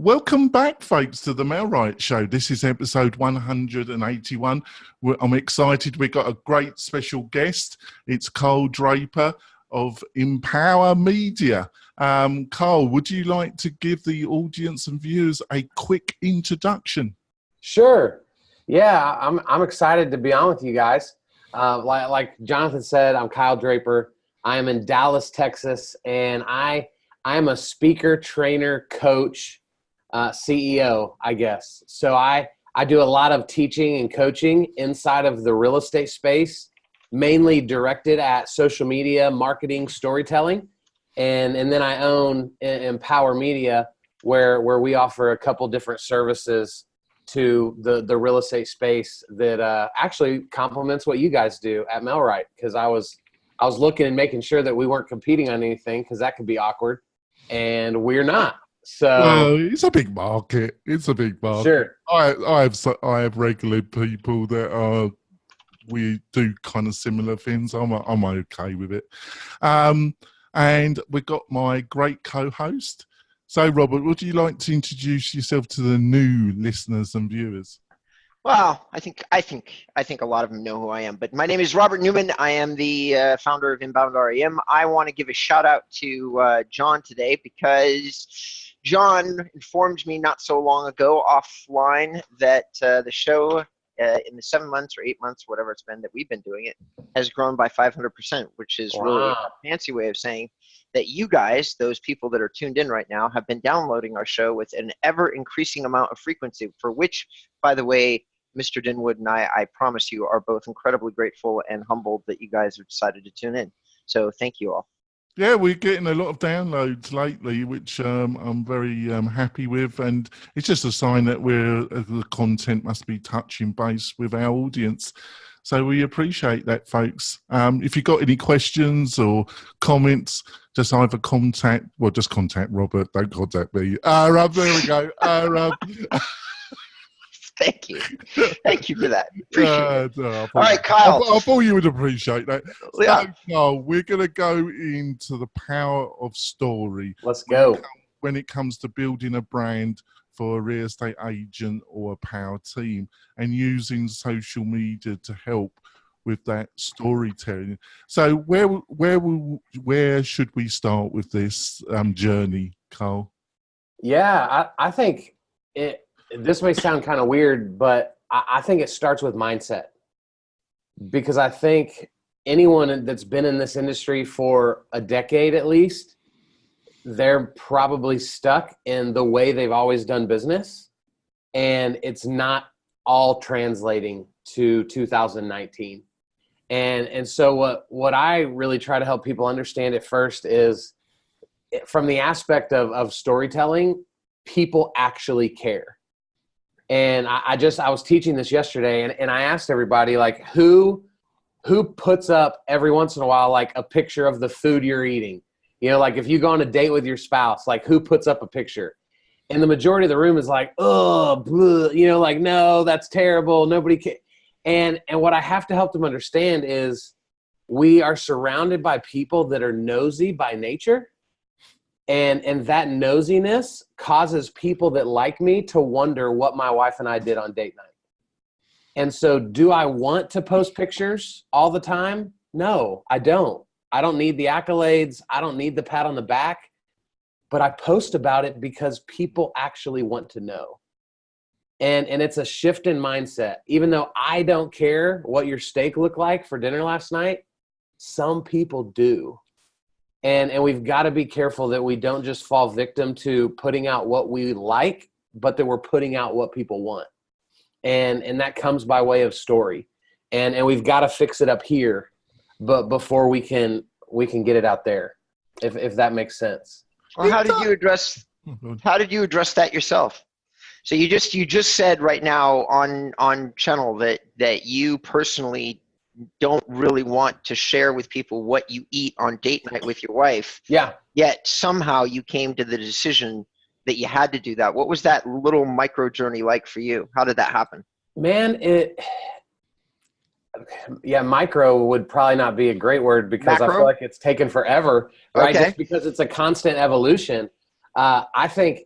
Welcome back, folks, to the Mailrite Show. This is episode 181. I'm excited. We've got a great special guest. It's Carl Draper of EMPWR Media. Carl, would you like to give the audience and viewers a quick introduction? Sure. Yeah, I'm excited to be on with you guys. Like Jonathan said, I'm Kyle Draper. I am in Dallas, Texas, and I am a speaker, trainer, coach, CEO, I guess. So I do a lot of teaching and coaching inside of the real estate space, mainly directed at social media, marketing, storytelling. And then I own EMPWR Media, where we offer a couple different services to the real estate space that actually complements what you guys do at Mailrite. Because I was looking and making sure that we weren't competing on anything, because that could be awkward, and we're not. So it's a big market. It's a big market. Sure. I have regular people that we do kind of similar things. I'm okay with it. And we've got my great co-host. So, Robert, would you like to introduce yourself to the new listeners and viewers? Well, I think a lot of them know who I am. But my name is Robert Newman. I am the founder of EMPWR. I want to give a shout out to John today, because John informed me not so long ago offline that the show in the 7 months or 8 months, whatever it's been that we've been doing it, has grown by 500%, which is really a fancy way of saying that you guys, those people that are tuned in right now, have been downloading our show with an ever-increasing amount of frequency, for which, by the way, Mr. Dinwood and I promise you, are both incredibly grateful and humbled that you guys have decided to tune in. So thank you all. Yeah, we're getting a lot of downloads lately, which I'm very happy with, and it's just a sign that the content must be touching base with our audience. So we appreciate that, folks. If you've got any questions or comments, just either contact Robert. Don't contact me. There we go. Thank you. Thank you for that. Appreciate it. All right, Kyle. I thought you would appreciate that. Yeah. So, Carl, we're going to go into the power of story. Let's go. When it comes to building a brand for a real estate agent or a power team, and using social media to help with that storytelling. So where should we start with this journey, Carl? Yeah, I think this may sound kind of weird, but I think it starts with mindset, because I think anyone that's been in this industry for a decade at least, they're probably stuck in the way they've always done business, and it's not all translating to 2019. And so what I really try to help people understand at first is, from the aspect of storytelling, people actually care. And I was teaching this yesterday, and I asked everybody, like, who puts up every once in a while, like, a picture of the food you're eating? You know, like, if you go on a date with your spouse, like, who puts up a picture? And the majority of the room is like, oh, bleh, you know, like, no, that's terrible. Nobody can. And what I have to help them understand is, we are surrounded by people that are nosy by nature. And that nosiness causes people that like me to wonder what my wife and I did on date night. And so, do I want to post pictures all the time? No, I don't. I don't need the accolades. I don't need the pat on the back. But I post about it because people actually want to know. And it's a shift in mindset. Even though I don't care what your steak looked like for dinner last night, some people do. And we've got to be careful that we don't just fall victim to putting out what we like, but that we're putting out what people want. And that comes by way of story. And we've got to fix it up here, but before we can get it out there, if that makes sense. Well, how did you address that yourself? So you just said right now on channel that you personally don't really want to share with people what you eat on date night with your wife. Yeah. Yet somehow you came to the decision that you had to do that. What was that little micro journey like for you? How did that happen? Man, micro would probably not be a great word, because Macro? I feel like it's taken forever, right? Okay. Just because it's a constant evolution. I think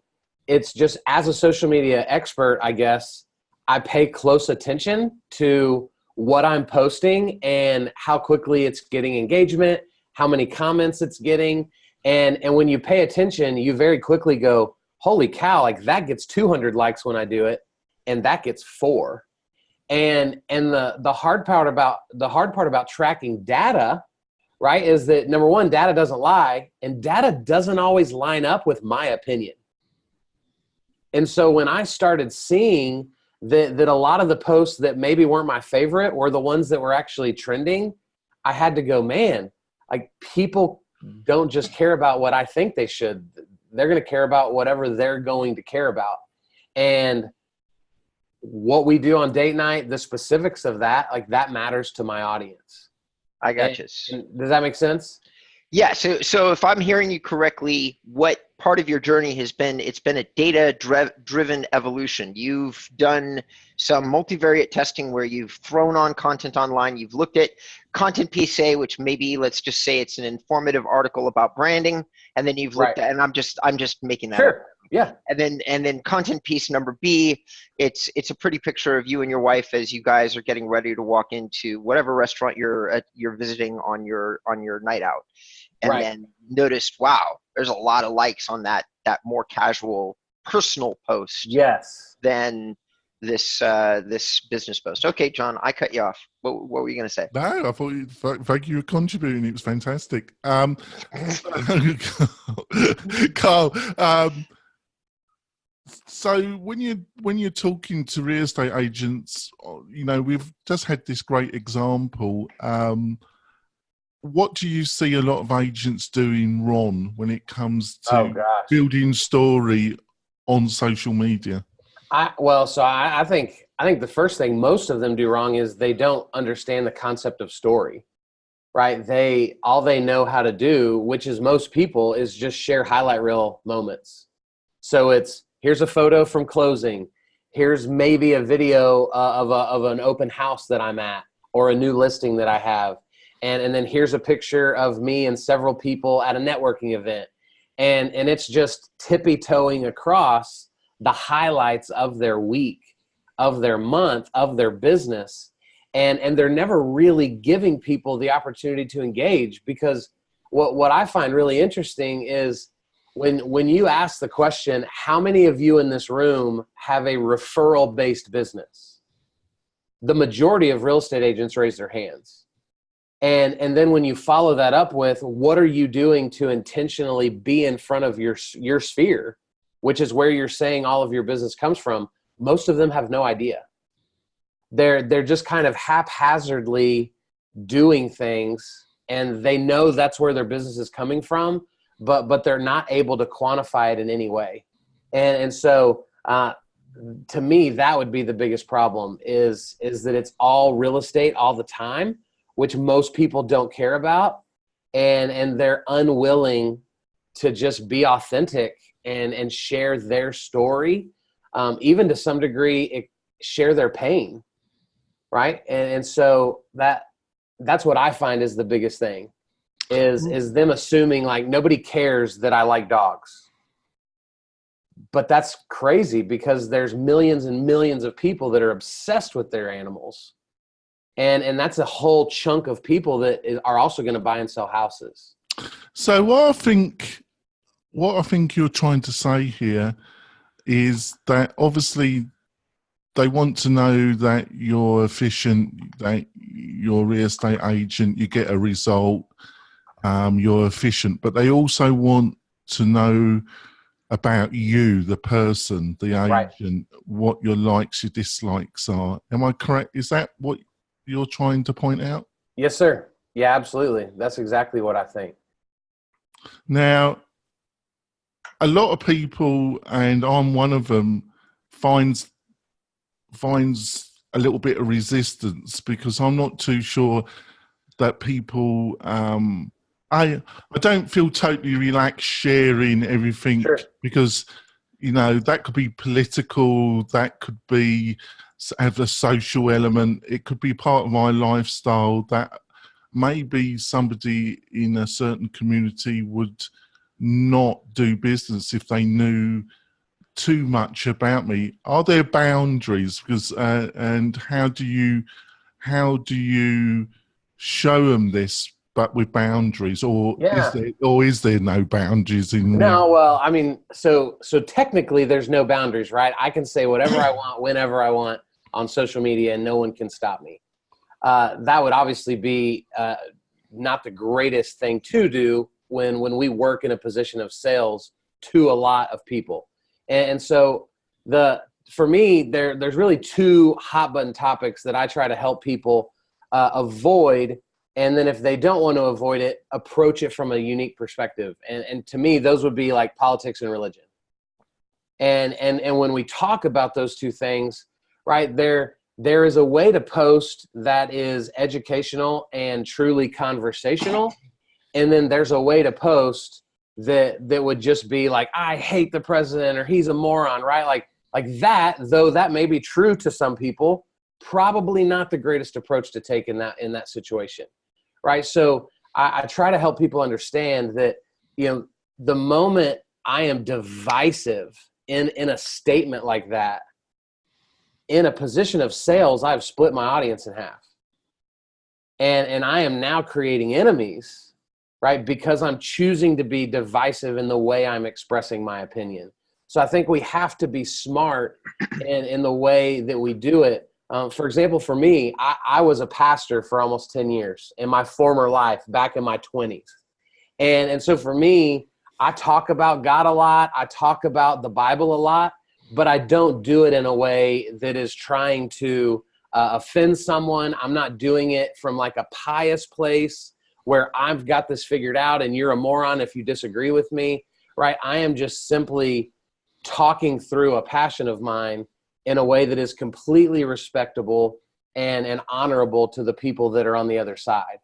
it's just, as a social media expert, I guess, I pay close attention to what I'm posting and how quickly it's getting engagement, how many comments it's getting. And when you pay attention, you very quickly go, holy cow, like that gets 200 likes when I do it, and that gets 4. And the hard part about tracking data, right, is that, number one, data doesn't lie, and data doesn't always line up with my opinion. And so when I started seeing that a lot of the posts that maybe weren't my favorite were the ones that were actually trending, I had to go, man, like, people don't just care about what I think they should. They're going to care about whatever they're going to care about. And what we do on date night, the specifics of that, like, that matters to my audience. I got you. Does that make sense? Yeah. So if I'm hearing you correctly, what part of your journey has been, it's been a data-driven evolution. You've done some multivariate testing where you've thrown on content online. You've looked at content piece A, which maybe, let's just say it's an informative article about branding, and then you've looked at, and I'm just making that sure up. Yeah. And then content piece number B, it's a pretty picture of you and your wife as you guys are getting ready to walk into whatever restaurant you're visiting on your night out. And then noticed, wow, there's a lot of likes on that more casual personal post. Yes. Than this business post. Okay, John, I cut you off. What were you going to say? No, I thought thank you for contributing. It was fantastic. Carl, so when you're talking to real estate agents, you know, we've just had this great example. What do you see a lot of agents doing wrong when it comes to building story on social media? I think the first thing most of them do wrong is they don't understand the concept of story, right? All they know how to do, which is most people, is just share highlight reel moments. So it's, here's a photo from closing. Here's maybe a video of an open house that I'm at, or a new listing that I have. And then here's a picture of me and several people at a networking event. And it's just tippy-toeing across the highlights of their week, of their month, of their business. And they're never really giving people the opportunity to engage, because what I find really interesting is when you ask the question, how many of you in this room have a referral-based business? The majority of real estate agents raise their hands. And then when you follow that up with, what are you doing to intentionally be in front of your sphere, which is where you're saying all of your business comes from, most of them have no idea. They're just kind of haphazardly doing things, and they know that's where their business is coming from, but they're not able to quantify it in any way. And so to me, that would be the biggest problem, is that it's all real estate all the time, which most people don't care about, and they're unwilling to just be authentic and share their story, even to some degree, share their pain, right? And so that's what I find is the biggest thing, is them assuming like nobody cares that I like dogs. But that's crazy, because there's millions and millions of people that are obsessed with their animals. And that's a whole chunk of people that are also going to buy and sell houses. So what I think you're trying to say here is that obviously they want to know that you're efficient, that you're a real estate agent, you get a result, you're efficient, but they also want to know about you, the person, the agent, what your likes, your dislikes are. Am I correct? Is that what you're trying to point out? Yes, sir. Yeah, absolutely. That's exactly what I think. Now, a lot of people, and I'm one of them, finds a little bit of resistance, because I'm not too sure that people, I don't feel totally relaxed sharing everything, because, you know, that could be political, that could be have a social element, it could be part of my lifestyle that maybe somebody in a certain community would not do business if they knew too much about me. Are there boundaries? Because and how do you show them this, but with boundaries, or Yeah. is there no boundaries in No, well, I mean, so technically there's no boundaries, right? I can say whatever I want, whenever I want on social media, and no one can stop me. That would obviously be not the greatest thing to do when we work in a position of sales to a lot of people. And so for me, there's really two hot button topics that I try to help people avoid. And then if they don't want to avoid it, approach it from a unique perspective. And to me, those would be like politics and religion. And when we talk about those two things, right, there is a way to post that is educational and truly conversational. And then there's a way to post that would just be like, I hate the president, or he's a moron, right? Like that, though that may be true to some people, probably not the greatest approach to take in that situation. Right. So I try to help people understand that, the moment I am divisive in a statement like that, in a position of sales, I've split my audience in half. And I am now creating enemies, right? Because I'm choosing to be divisive in the way I'm expressing my opinion. So I think we have to be smart in the way that we do it. For example, for me, I was a pastor for almost 10 years in my former life, back in my 20s. And so for me, I talk about God a lot. I talk about the Bible a lot, but I don't do it in a way that is trying to offend someone. I'm not doing it from like a pious place where I've got this figured out and you're a moron if you disagree with me, right? I am just simply talking through a passion of mine in a way that is completely respectable and honorable to the people that are on the other side.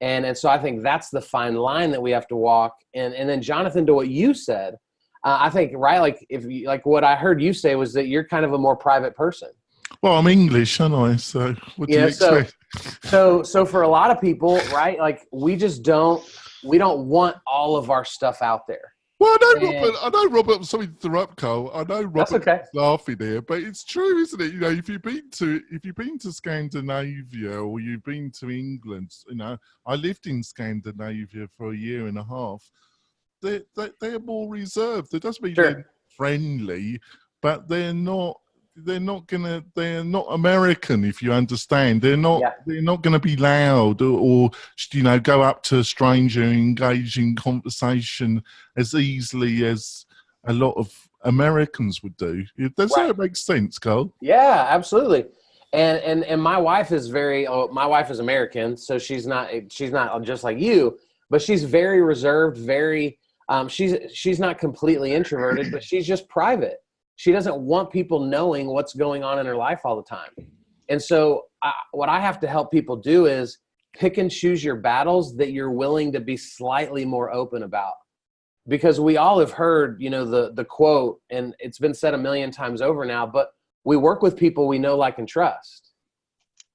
And so I think that's the fine line that we have to walk. And then Jonathan, to what you said, I think, right, like what I heard you say was that you're kind of a more private person. Well, I'm English, aren't I? So what do you expect? So for a lot of people, right, like we don't want all of our stuff out there. Well, I know Robert, I'm sorry to interrupt, Cole. I know Robert's laughing here, but it's true, isn't it? If you've been to Scandinavia or you've been to England, I lived in Scandinavia for a year and a half. They're more reserved. It doesn't mean they're friendly, but they're not American, if you understand. They're not going to be loud or go up to a stranger and engage in conversation as easily as a lot of Americans would do. Does that make sense, Carl? Yeah, absolutely. And my wife is my wife is American, so she's not just like you, but she's very reserved, she's not completely introverted, but she's just private. She doesn't want people knowing what's going on in her life all the time. And so what I have to help people do is pick and choose your battles that you're willing to be slightly more open about. Because we all have heard, the quote, and it's been said a million times over now, but we work with people we know, like, and trust.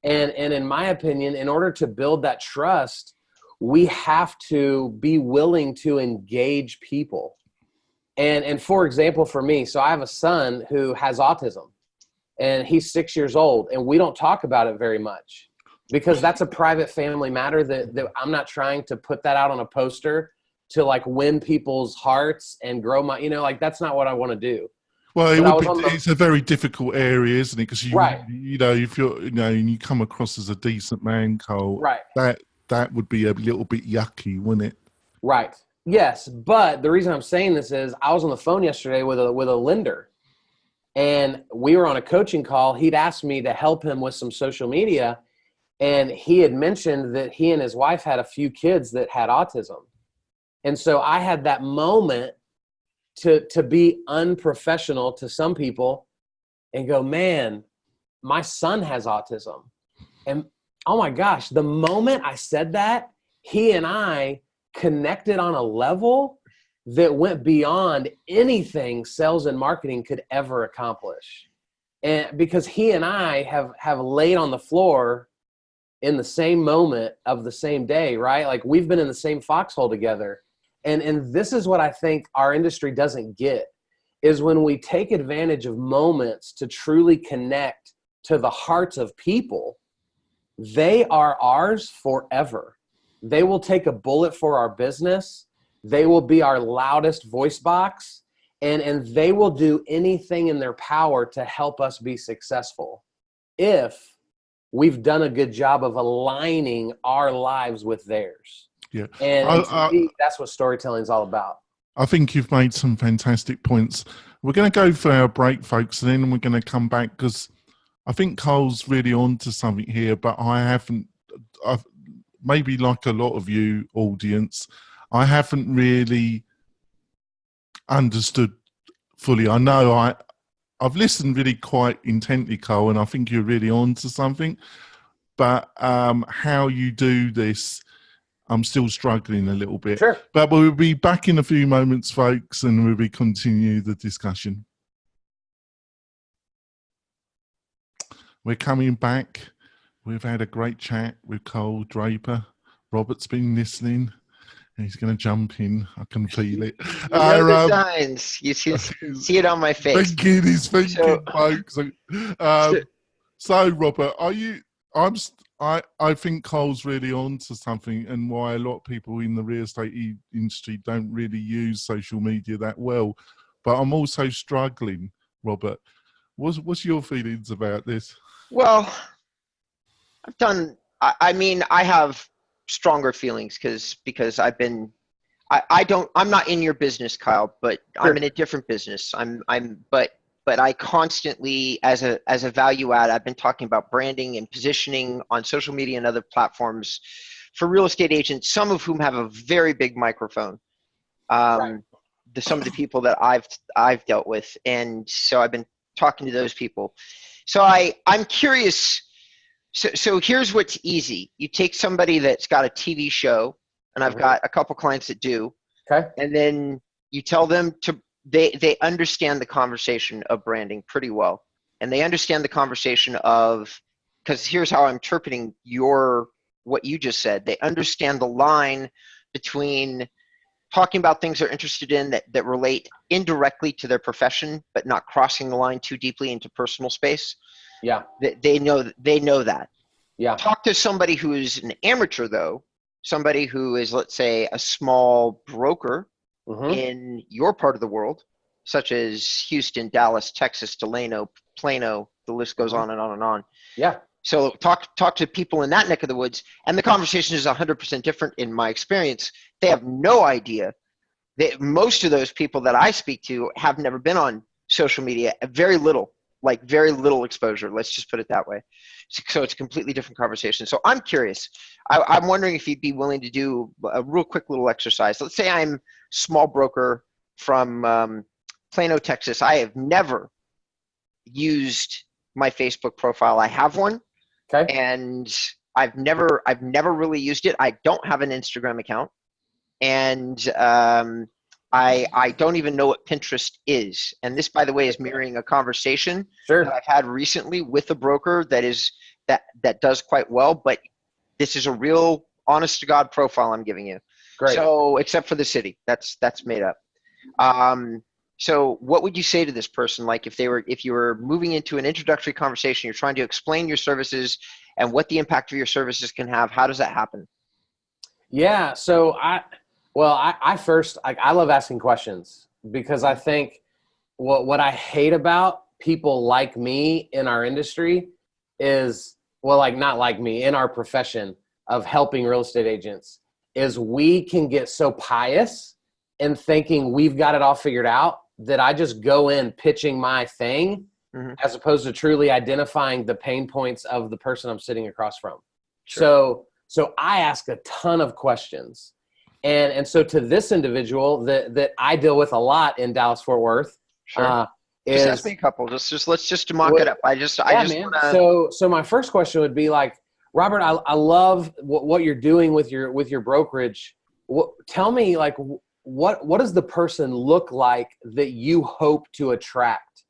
And in my opinion, in order to build that trust, we have to be willing to engage people. And for example, for me, so I have a son who has autism, and he's 6 years old, and we don't talk about it very much because that's a private family matter that I'm not trying to put that out on a poster to like win people's hearts and grow my, that's not what I want to do. Well, it's a very difficult area, isn't it? Because if you're, and you come across as a decent man, Cole, that would be a little bit yucky, wouldn't it? Right. Yes, but the reason I'm saying this is I was on the phone yesterday with a lender, and we were on a coaching call. He'd asked me to help him with some social media, and he had mentioned that he and his wife had a few kids that had autism. And so I had that moment to be unprofessional to some people and go, man, my son has autism. And oh my gosh, the moment I said that, he and I connected on a level that went beyond anything sales and marketing could ever accomplish. And because he and I have laid on the floor in the same moment of the same day, right? Like we've been in the same foxhole together. And this is what I think our industry doesn't get, is when we take advantage of moments to truly connect to the hearts of people. They are ours forever. They will take a bullet for our business. They will be our loudest voice box, and they will do anything in their power to help us be successful if we've done a good job of aligning our lives with theirs. Yeah. And to me, that's what storytelling is all about. I think you've made some fantastic points. We're going to go for our break, folks, and then we're going to come back because I think Carl's really on to something here, but I've maybe like a lot of you audience, I haven't really understood fully. I know I've listened really quite intently, Carl, and I think you're really on to something, but how you do this, I'm still struggling a little bit. Sure. But we'll be back in a few moments, folks, and we'll be continue the discussion. We're coming back. We've had a great chat with Carl Draper. Robert's been listening. He's going to jump in. I can feel it. You know the signs. You see it on my face. Thinking, he's thinking, folks. So, Robert, I think Carl's really on to something, and why a lot of people in the real estate industry don't really use social media that well. But I'm also struggling, Robert. What's your feelings about this? Well, I have stronger feelings because I'm not in your business, Kyle, but sure. I'm in a different business. But I constantly, as a value add, I've been talking about branding and positioning on social media and other platforms for real estate agents, some of whom have a very big microphone. Right. Some of the people that I've dealt with, and so I've been talking to those people. So I'm curious. So here's what's easy. You take somebody that's got a TV show, and I've got a couple clients that do. Okay. And then you tell them they understand the conversation of branding pretty well. And they understand the conversation of, because here's how I'm interpreting what you just said. They understand the line between talking about things they're interested in that relate indirectly to their profession, but not crossing the line too deeply into personal space. Yeah. They know that. Yeah. Talk to somebody who is an amateur, though, somebody who is, let's say, a small broker in your part of the world, such as Houston, Dallas, Texas, Delano, Plano, the list goes on and on and on. Yeah. So talk to people in that neck of the woods, and the conversation is 100% different in my experience. They have no idea. Most of those people that I speak to have never been on social media, very little exposure. Let's just put it that way. So it's a completely different conversation. So I'm curious. I'm wondering if you'd be willing to do a real quick little exercise. Let's say I'm small broker from Plano, Texas. I have never used my Facebook profile. I have one. Okay. And I've never really used it. I don't have an Instagram account. And I don't even know what Pinterest is. And this, by the way, is mirroring a conversation that I've had recently with a broker that does quite well. But this is a real honest to God profile I'm giving you. Great. So except for the city, that's made up. So what would you say to this person? Like if you were moving into an introductory conversation, you're trying to explain your services and what the impact of your services can have. How does that happen? Yeah. So I love asking questions, because I think what I hate about people like me in our industry is, not like me, in our profession of helping real estate agents, is we can get so pious in thinking we've got it all figured out that I just go in pitching my thing as opposed to truly identifying the pain points of the person I'm sitting across from. Sure. So I ask a ton of questions. And so to this individual that I deal with a lot in Dallas Fort Worth, just ask me a couple. Let's just mock it up. So my first question would be like, Robert, I love what you're doing with your brokerage. Tell me, like, what does the person look like that you hope to attract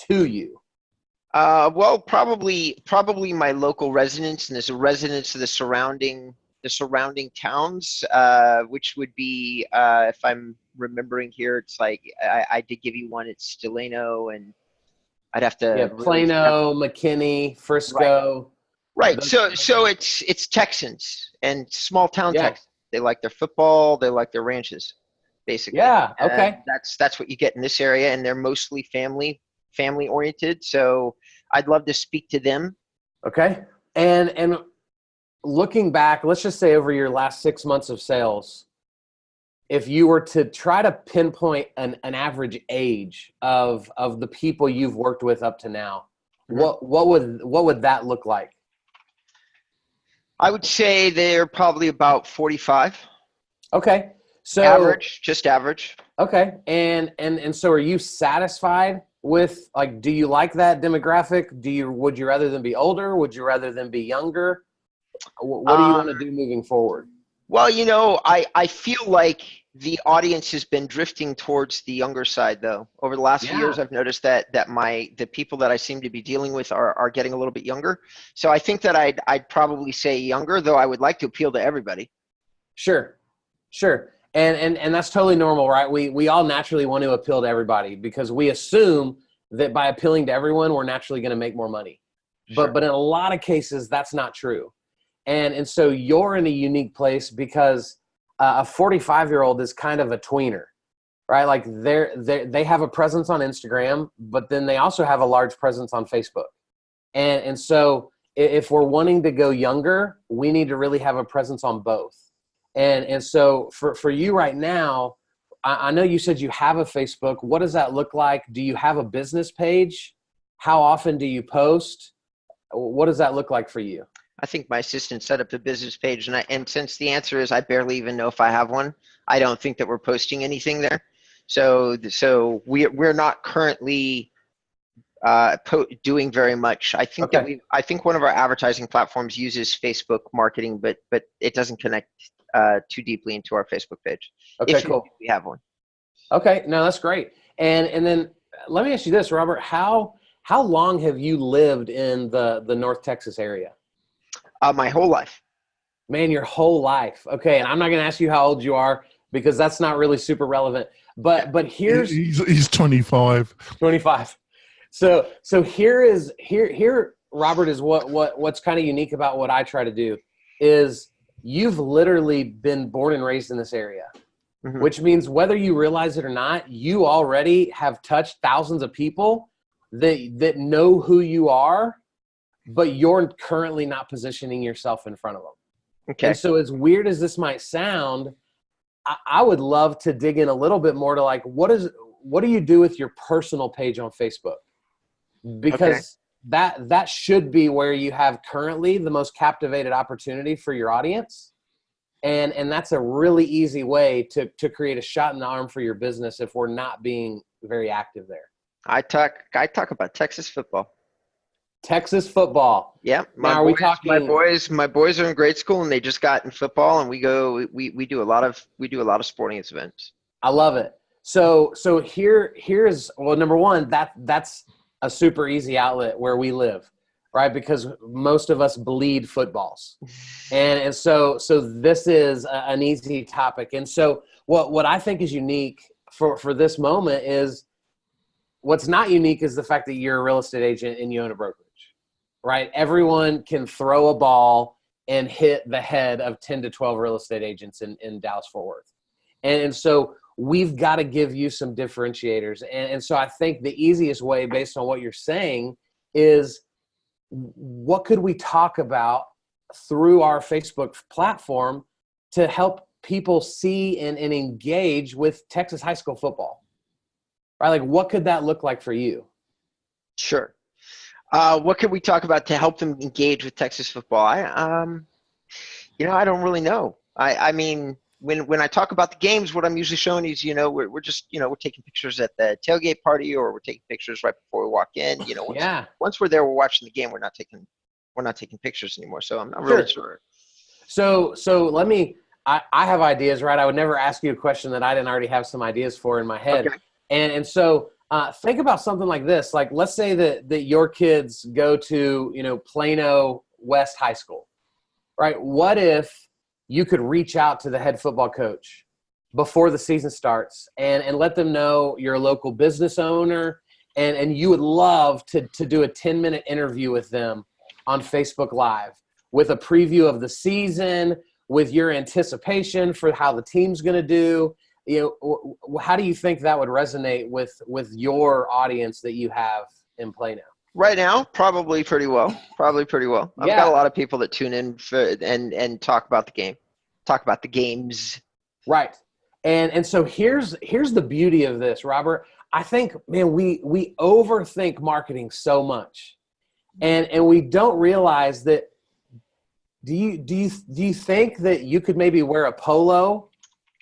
to you? Well, probably my local residents, and there's a residents of the surrounding towns, which would be, if I'm remembering here. It's like I did give you one. It's Delano, and I'd have to Yeah, Plano, McKinney, Frisco. Right. So it's Texans and small town Texans. They like their football. They like their ranches, basically. Yeah. Okay. And that's what you get in this area, and they're mostly family oriented. So I'd love to speak to them. Okay. And looking back, let's just say over your last 6 months of sales, if you were to try to pinpoint an average age of the people you've worked with up to now, what would that look like? I would say they're probably about 45. Okay. So average, just average. Okay. And so are you satisfied with, like, do you like that demographic? Would you rather them be older? Would you rather them be younger? What do you want to do moving forward? Well, I feel like the audience has been drifting towards the younger side, though. Over the last few years, I've noticed that the people that I seem to be dealing with are getting a little bit younger. So I think that I'd probably say younger, though I would like to appeal to everybody. Sure. And that's totally normal, right? We all naturally want to appeal to everybody because we assume that by appealing to everyone, we're naturally going to make more money. Sure. But in a lot of cases, that's not true. And so you're in a unique place because a 45-year-old is kind of a tweener, right? Like they have a presence on Instagram, but then they also have a large presence on Facebook. And so if we're wanting to go younger, we need to really have a presence on both. And so for you right now, I know you said you have a Facebook. What does that look like? Do you have a business page? How often do you post? What does that look like for you? I think my assistant set up the business page, and since the answer is I barely even know if I have one, I don't think that we're posting anything there. So we're not currently doing very much. I think I think one of our advertising platforms uses Facebook marketing, but it doesn't connect too deeply into our Facebook page. Okay, if we have one. Okay, no, that's great. And then let me ask you this, Robert. How long have you lived in the North Texas area? My whole life. Man, your whole life. Okay, and I'm not going to ask you how old you are because that's not really super relevant. But here's he's 25. 25. So here Robert is what's kind of unique about what I try to do is you've literally been born and raised in this area, which means whether you realize it or not, you already have touched thousands of people that know who you are, but you're currently not positioning yourself in front of them. Okay. And so as weird as this might sound, I would love to dig in a little bit more to like, what do you do with your personal page on Facebook? Because that should be where you have currently the most captivated opportunity for your audience. And that's a really easy way to create a shot in the arm for your business if we're not being very active there. I talk about Texas football. Texas football. Yeah. My boys are in grade school and they just got in football, and we do a lot of sporting events. I love it. So here's well, number one, that's a super easy outlet where we live, right? Because most of us bleed footballs. And so this is an easy topic. And so what I think is unique for this moment is what's not unique is the fact that you're a real estate agent and you own a brokerage. Right? Everyone can throw a ball and hit the head of 10 to 12 real estate agents in Dallas-Fort Worth. And so we've got to give you some differentiators. And so I think the easiest way, based on what you're saying, is what could we talk about through our Facebook platform to help people see and engage with Texas high school football? Right? Like, what could that look like for you? Sure. What could we talk about to help them engage with Texas football? I don't really know. I mean, when I talk about the games, what I'm usually showing is, we're just, we're taking pictures at the tailgate party, or we're taking pictures right before we walk in. Once we're there, we're watching the game. We're not taking pictures anymore. So I'm not really sure. So let me. I have ideas, right? I would never ask you a question that I didn't already have some ideas for in my head. Okay. And so. Think about something like this. Like, let's say that your kids go to, Plano West High School, right? What if you could reach out to the head football coach before the season starts and let them know you're a local business owner and you would love to do a 10-minute interview with them on Facebook Live with a preview of the season, with your anticipation for how the team's going to do. How do you think that would resonate with your audience that you have in play now? Right now, probably pretty well. I've got a lot of people that tune in and talk about the game, talk about the games. Right. And so here's the beauty of this, Robert. I think, man, we overthink marketing so much, and we don't realize that. Do you think that you could maybe wear a polo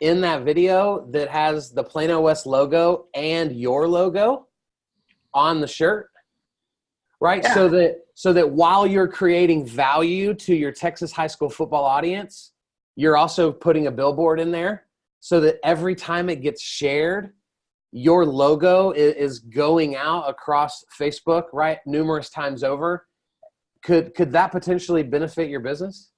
in that video that has the Plano West logo and your logo on the shirt? Right. Yeah. So that while you're creating value to your Texas high school football audience, you're also putting a billboard in there so that every time it gets shared, your logo is going out across Facebook, right, numerous times over. Could that potentially benefit your business?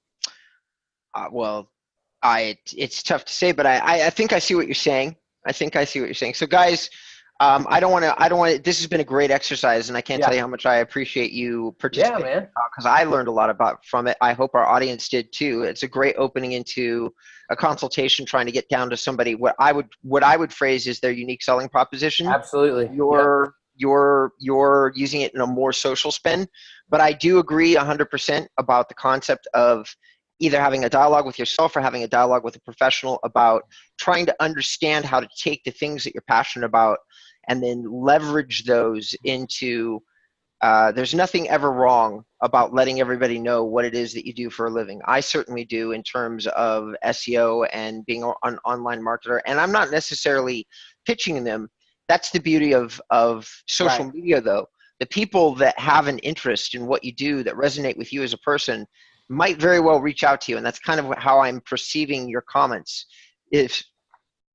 It's tough to say, but I think I see what you're saying. So guys, I don't want to, this has been a great exercise, and I can't tell you how much I appreciate you participating. Yeah, man. Because I learned a lot from it. I hope our audience did too. It's a great opening into a consultation, trying to get down to somebody, what I would phrase is their unique selling proposition. Absolutely. You're using it in a more social spin, but I do agree 100% about the concept of either having a dialogue with yourself or having a dialogue with a professional about trying to understand how to take the things that you're passionate about and then leverage those into there's nothing ever wrong about letting everybody know what it is that you do for a living. I certainly do in terms of SEO and being an online marketer, and I'm not necessarily pitching them. That's the beauty of social media, though. The people that have an interest in what you do, that resonate with you as a person, might very well reach out to you. And that's kind of how I'm perceiving your comments. If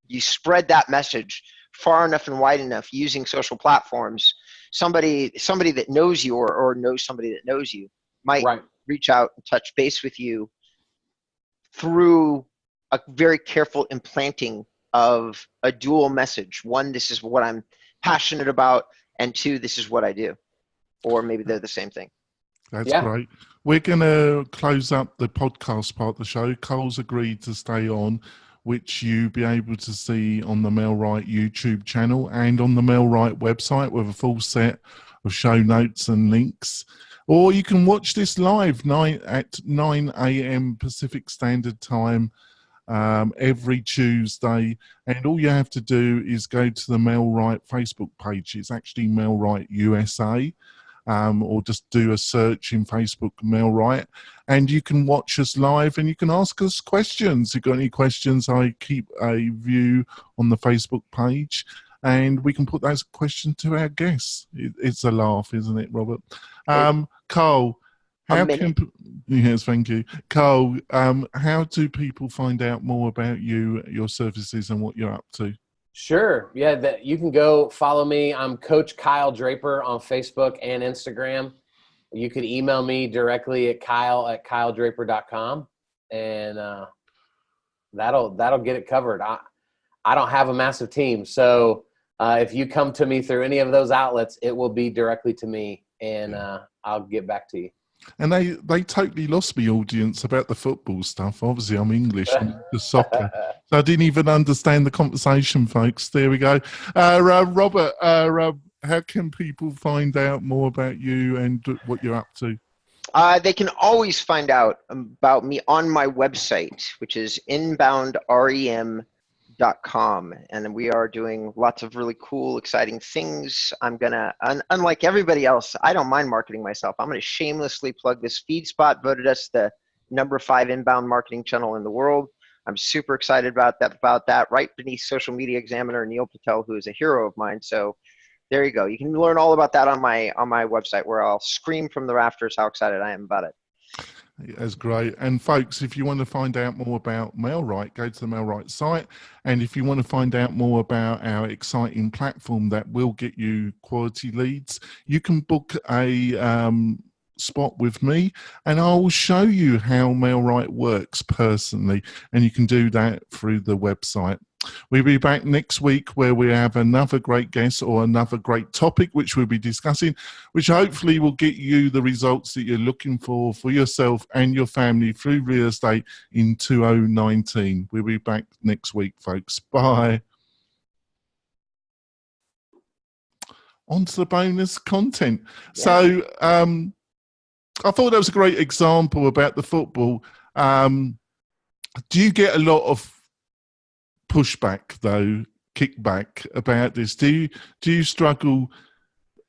you spread that message far enough and wide enough using social platforms, somebody that knows you or knows somebody that knows you might reach out and touch base with you through a very careful implanting of a dual message. One, this is what I'm passionate about, and two, this is what I do. Or maybe they're the same thing. That's great. We're going to close up the podcast part of the show. Cole's agreed to stay on, which you'll be able to see on the MailRight YouTube channel and on the MailRight website with a full set of show notes and links. Or you can watch this live at 9 a.m. Pacific Standard Time every Tuesday. And all you have to do is go to the MailRight Facebook page. It's actually MailRight USA. Or just do a search in Facebook MailRight, and you can watch us live and you can ask us questions. If you've got any questions, I keep a view on the Facebook page and we can put those questions to our guests. It's a laugh, isn't it, Robert? Carl, yes, thank you. Carl, how do people find out more about you, your services, and what you're up to? Sure. Yeah, you can go follow me. I'm Coach Kyle Draper on Facebook and Instagram. You could email me directly at kyle@kyledraper.com, and that'll get it covered. I don't have a massive team, so if you come to me through any of those outlets, it will be directly to me, and I'll get back to you. And they totally lost me, audience, about the football stuff. Obviously, I'm English and the soccer. So I didn't even understand the conversation, folks. There we go. Robert, how can people find out more about you and what you're up to? They can always find out about me on my website, which is inboundrem.com. And we are doing lots of really cool, exciting things. I'm going to, unlike everybody else, I don't mind marketing myself. I'm going to shamelessly plug this. FeedSpot voted us the #5 inbound marketing channel in the world. I'm super excited about that. Right beneath Social Media Examiner Neil Patel, who is a hero of mine. So there you go. You can learn all about that on my website, where I'll scream from the rafters how excited I am about it. That's great. And folks, if you want to find out more about MailRight, go to the MailRight site. And if you want to find out more about our exciting platform that will get you quality leads, you can book a spot with me and I will show you how MailRight works personally. And you can do that through the website. We'll be back next week where we have another great guest or another great topic which we'll be discussing, which hopefully will get you the results that you're looking for yourself and your family through real estate in 2019. We'll be back next week, folks. Bye. On to the bonus content. Yeah. So I thought that was a great example about the football. Do you get a lot of pushback, though, kickback about this? Do you struggle,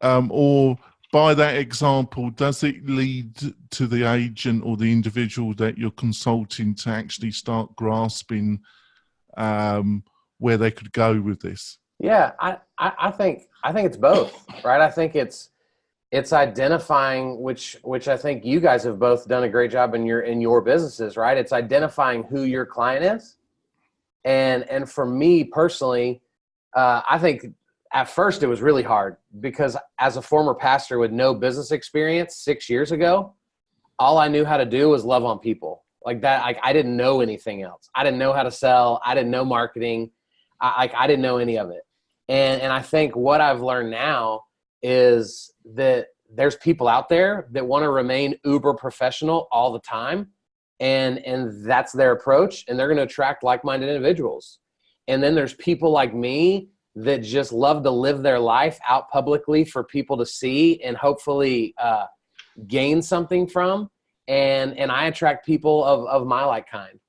or by that example, does it lead to the agent or the individual that you're consulting to actually start grasping where they could go with this? Yeah, I think it's both, right? I think it's identifying, which I think you guys have both done a great job in your businesses, right? It's identifying who your client is. And for me personally, I think at first it was really hard because as a former pastor with no business experience 6 years ago, all I knew how to do was love on people like that. I didn't know anything else. I didn't know how to sell. I didn't know marketing. I didn't know any of it. And I think what I've learned now is that there's people out there that want to remain uber professional all the time. And that's their approach, and they're going to attract like-minded individuals. And then there's people like me that just love to live their life out publicly for people to see and hopefully gain something from. And I attract people of my like kind.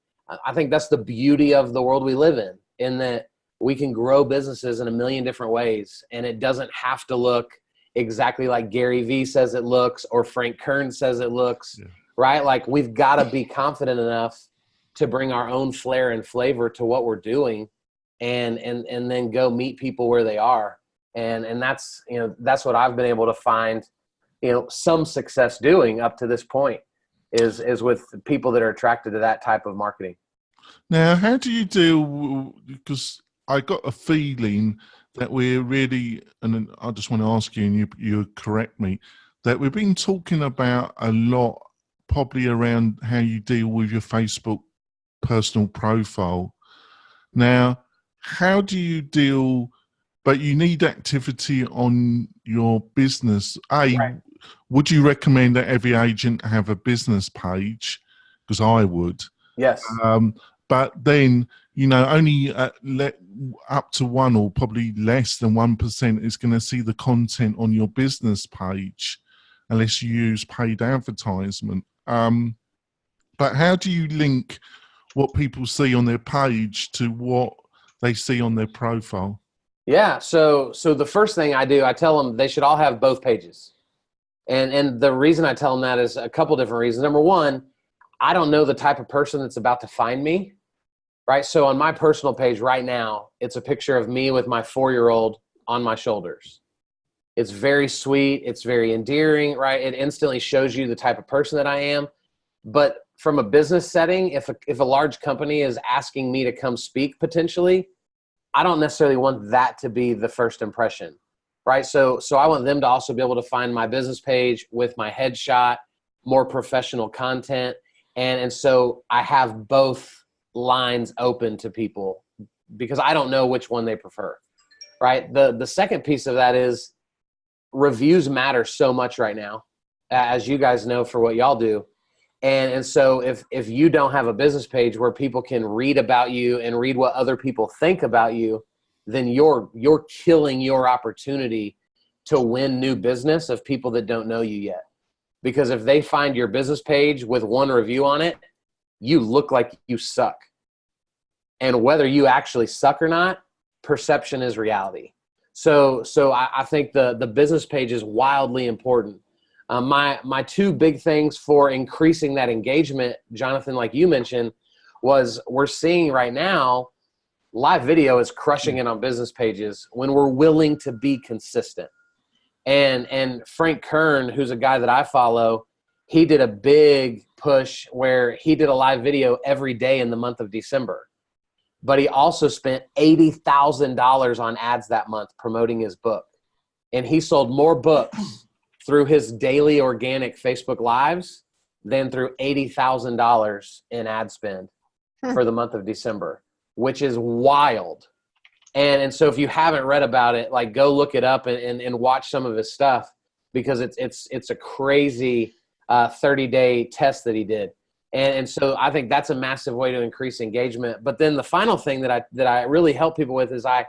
I think that's the beauty of the world we live in that we can grow businesses in a million different ways, and it doesn't have to look exactly like Gary Vee says it looks or Frank Kern says it looks. Yeah. Right? Like we've got to be confident enough to bring our own flair and flavor to what we're doing and then go meet people where they are. And that's, that's what I've been able to find, some success doing up to this point is with people that are attracted to that type of marketing. Now, how do you deal, because I got a feeling that we're really, and I just want to ask you, and you correct me, that we've been talking about a lot probably around how you deal with your Facebook personal profile. Now, how do you deal, but you need activity on your business. Right. Would you recommend that every agent have a business page? Because I would. Yes. But then, only up to 1 or probably less than 1% is going to see the content on your business page unless you use paid advertisement. But how do you link what people see on their page to what they see on their profile? Yeah. So the first thing I do, I tell them they should all have both pages. And the reason I tell them that is a couple different reasons. Number one, I don't know the type of person that's about to find me, right? So on my personal page right now, it's a picture of me with my 4-year-old on my shoulders. It's very sweet. It's very endearing, right? It instantly shows you the type of person that I am. But from a business setting, if a large company is asking me to come speak potentially, I don't necessarily want that to be the first impression, right? So I want them to also be able to find my business page with my headshot, more professional content. And so I have both lines open to people because I don't know which one they prefer, right? The second piece of that is reviews matter so much right now, as you guys know for what y'all do. And so if you don't have a business page where people can read about you and read what other people think about you, then you're killing your opportunity to win new business of people that don't know you yet. Because if they find your business page with 1 review on it, you look like you suck. And whether you actually suck or not, perception is reality. So I think the business page is wildly important. My 2 big things for increasing that engagement, Jonathan, like you mentioned, was we're seeing right now live video is crushing it on business pages when we're willing to be consistent. And Frank Kern, who's a guy that I follow, he did a big push where he did a live video every day in the month of December. But he also spent $80,000 on ads that month promoting his book. And he sold more books through his daily organic Facebook Lives than through $80,000 in ad spend for the month of December. which is wild. And so if you haven't read about it, like go look it up and watch some of his stuff, because it's a crazy 30-day test that he did. And so I think that's a massive way to increase engagement. But then the final thing that I really help people with is I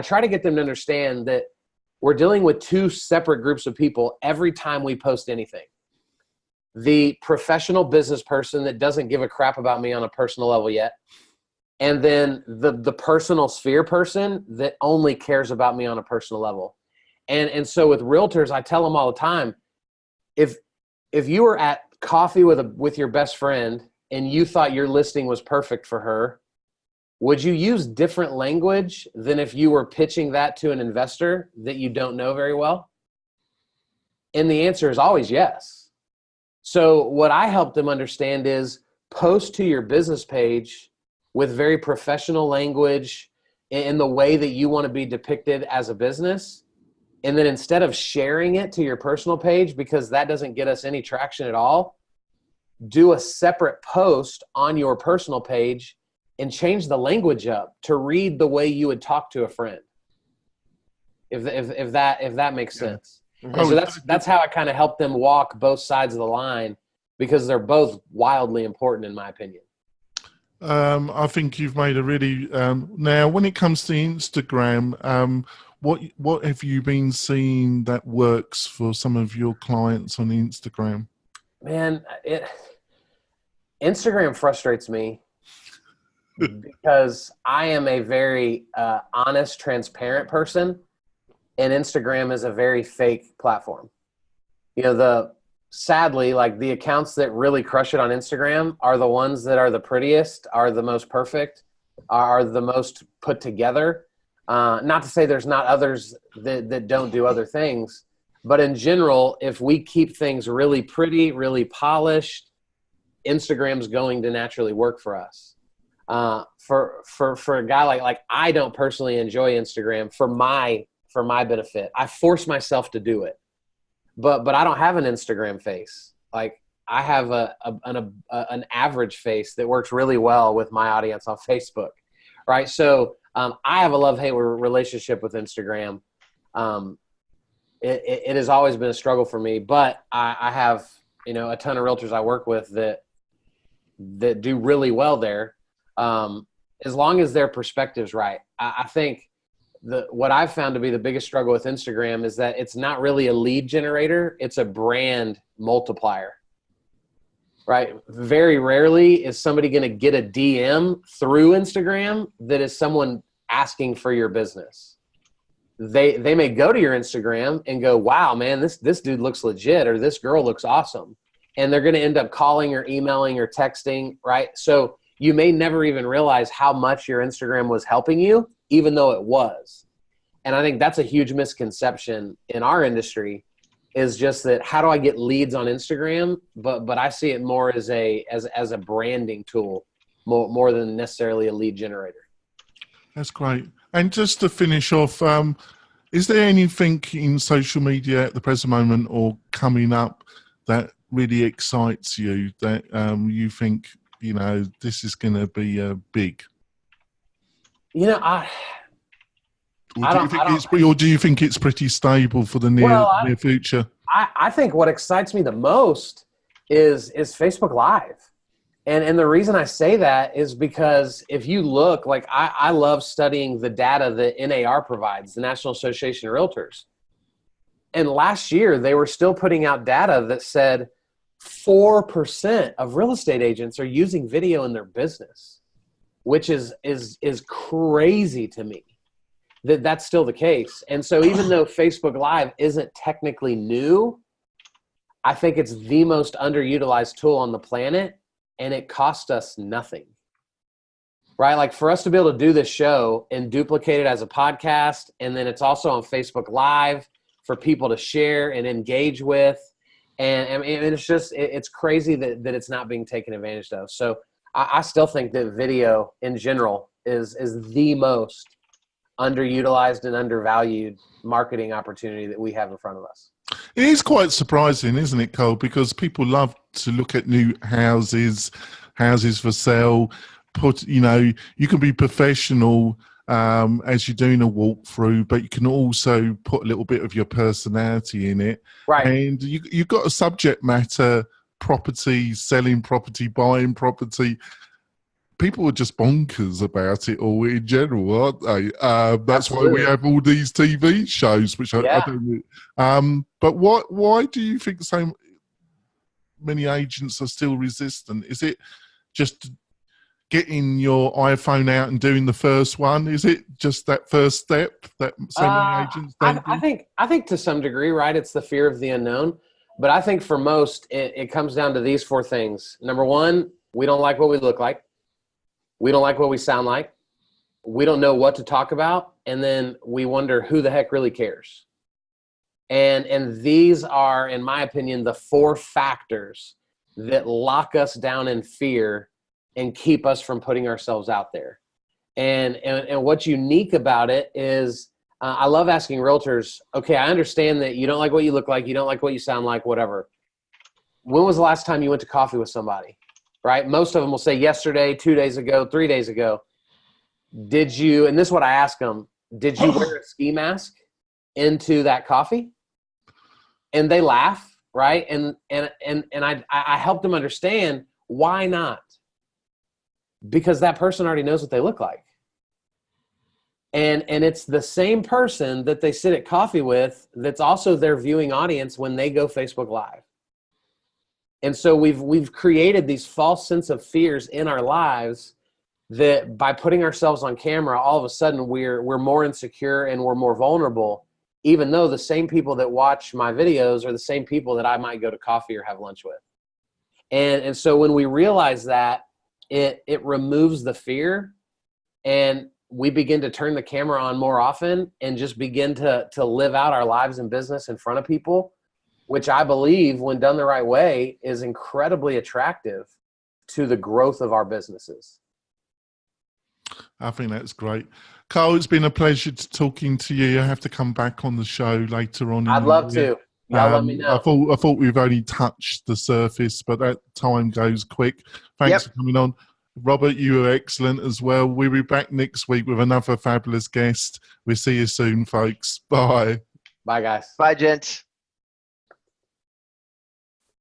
try to get them to understand that we're dealing with two separate groups of people every time we post anything. The professional business person that doesn't give a crap about me on a personal level yet. And then the personal sphere person that only cares about me on a personal level. And so with realtors, I tell them all the time, if you were at coffee with your best friend and you thought your listing was perfect for her, would you use different language than if you were pitching that to an investor that you don't know very well? And the answer is always yes. So what I help them understand is post to your business page with very professional language in the way that you want to be depicted as a business. And then instead of sharing it to your personal page, because that doesn't get us any traction at all, do a separate post on your personal page and change the language up to read the way you would talk to a friend. If that makes sense. Mm-hmm. So that's how I kind of help them walk both sides of the line, because they're both wildly important in my opinion. I think you've made a really now when it comes to Instagram, what have you been seeing that works for some of your clients on Instagram? Man, Instagram frustrates me because I am a very honest, transparent person, and Instagram is a very fake platform. You know, sadly, like the accounts that really crush it on Instagram are the ones that are the prettiest, are the most perfect, are the most put together. Not to say there's not others that don't do other things, but in general, if we keep things really pretty, really polished, Instagram's going to naturally work for us. For a guy like I don't personally enjoy Instagram for my benefit. I force myself to do it. But I don't have an Instagram face. Like I have an average face that works really well with my audience on Facebook, right? So I have a love-hate relationship with Instagram. It has always been a struggle for me, but I have a ton of realtors I work with that do really well there, as long as their perspective's right. I think what I've found to be the biggest struggle with Instagram is that it's not really a lead generator. It's a brand multiplier, right? Very rarely is somebody going to get a DM through Instagram that is someone asking for your business. They may go to your Instagram and go, wow, man, this dude looks legit, or this girl looks awesome. And they're going to end up calling or emailing or texting, right? So you may never even realize how much your Instagram was helping you, even though it was. And I think that's a huge misconception in our industry, is just that how do I get leads on Instagram? But I see it more as a branding tool, more than necessarily a lead generator. That's great. And just to finish off, is there anything in social media at the present moment or coming up that really excites you, that you think, this is going to be big? Do you think it's pretty stable for the near future? I think what excites me the most is Facebook Live. And the reason I say that is because if you look, like I love studying the data that NAR provides, the National Association of Realtors. And last year, they were still putting out data that said 4% of real estate agents are using video in their business, which is crazy to me that that's still the case. And so even though Facebook Live isn't technically new, I think it's the most underutilized tool on the planet, and it cost us nothing, right? Like for us to be able to do this show and duplicate it as a podcast, and then it's also on Facebook Live for people to share and engage with. And it's crazy that it's not being taken advantage of. So I still think that video in general is the most underutilized and undervalued marketing opportunity that we have in front of us. It is quite surprising, isn't it, Cole? Because people love to look at new houses for sale, put, you can be professional as you're doing a walkthrough, but you can also put a little bit of your personality in it. Right. And you've got a subject matter, property, selling property, buying property. People are just bonkers about it all in general, aren't they? That's Absolutely. why we have all these TV shows, which I don't. But why do you think so many agents are still resistant? Is it just getting your iPhone out and doing the first one? Is it just that first step that so many agents don't do? I think to some degree, right, it's the fear of the unknown. But I think for most, it comes down to these four things. Number one, we don't like what we look like. We don't like what we sound like. We don't know what to talk about. And then we wonder who the heck really cares. And these are, in my opinion, the four factors that lock us down in fear and keep us from putting ourselves out there. And what's unique about it is I love asking realtors, okay, I understand that you don't like what you look like, you don't like what you sound like, whatever. When was the last time you went to coffee with somebody? Right? Most of them will say yesterday, 2 days ago, 3 days ago. Did you, and this is what I ask them, did you wear a ski mask into that coffee? And they laugh, right? And I help them understand why not? Because that person already knows what they look like. And it's the same person that they sit at coffee with that's also their viewing audience when they go Facebook Live. And so we've created these false sense of fears in our lives that by putting ourselves on camera, all of a sudden we're more insecure and we're more vulnerable, even though the same people that watch my videos are the same people that I might go to coffee or have lunch with. And so when we realize that, it removes the fear, and we begin to turn the camera on more often and just begin to live out our lives and business in front of people, which I believe, when done the right way, is incredibly attractive to the growth of our businesses. I think that's great. Carl, it's been a pleasure talking to you. I have to come back on the show later on. I'd love to. Y'all let me know. I thought we've only touched the surface, but that time goes quick. Thanks for coming on. Robert, you were excellent as well. We'll be back next week with another fabulous guest. We'll see you soon, folks. Bye. Bye, guys. Bye, gents.